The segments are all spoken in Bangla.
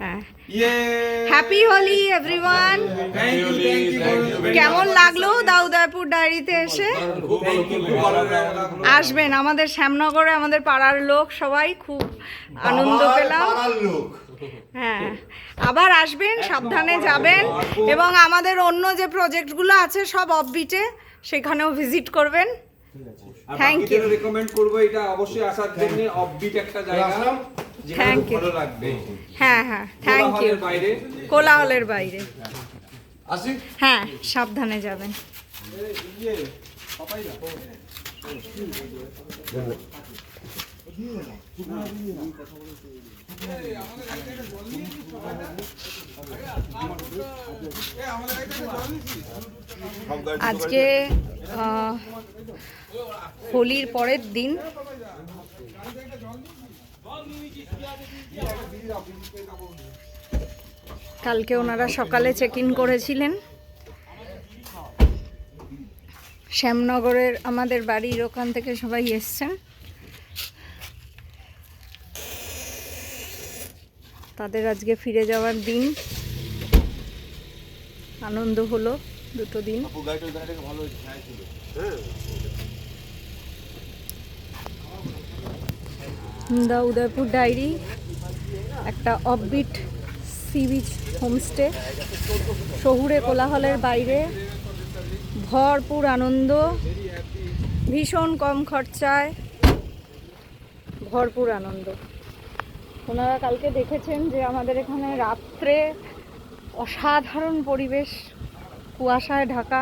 হ্যাঁ, হ্যাপি হোলি এভরিওয়ান। কেমন লাগলো উদয়পুর ডায়েরিতে এসে? আসবেন, আমাদের শ্যামনগরে আমাদের পাড়ার লোক সবাই, খুব আনন্দ পেলাম। হ্যাঁ, আবার আসবেন, সাবধানে যাবেন, এবং আমাদের অন্য যে প্রজেক্টগুলো আছে সব অফবিটে, সেখানেও ভিজিট করবেন। Thank you. রেকমেন্ড করব এটা অবশ্যই আসার জন্য, অফবিট একটা জায়গা, থ্যাংক ইউ। ভালো লাগবে। হ্যাঁ হ্যাঁ, থ্যাংক ইউ। কোলাহলের বাইরে। হ্যাঁ, সাবধানে যাবেন। আজকে হোলির পরের দিন। কালকে ওনারা সকালে চেক ইন করেছিলেন। শ্যামনগরের আমাদের বাড়ির ওখান থেকে সবাই এসছেন। তাদের আজকে ফিরে যাওয়ার দিন। আনন্দ হলো দুটো দিন। দা উদয়পুর ডায়েরি একটা অফবিট সি বিচ হোমস্টে, শহুরে কোলাহলের বাইরে, ভরপুর আনন্দ, ভীষণ কম খরচায়, ভরপুর আনন্দ। ওনারা কালকে দেখেছেন যে আমাদের এখানে রাত্রে অসাধারণ পরিবেশ, কুয়াশায় ঢাকা,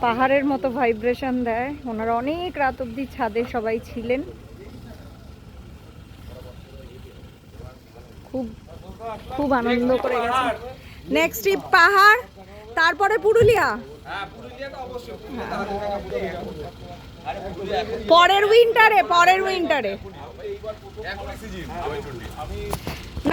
পাহাড়ের মতো ভাইব্রেশন দেয়। ওনারা অনেক রাত অবধি ছাদে সবাই ছিলেন। খুব খুব আনন্দ করে গেছে। নেক্সট ট্রিপ পাহাড়, তারপরে পুরুলিয়া। পরের উইন্টারে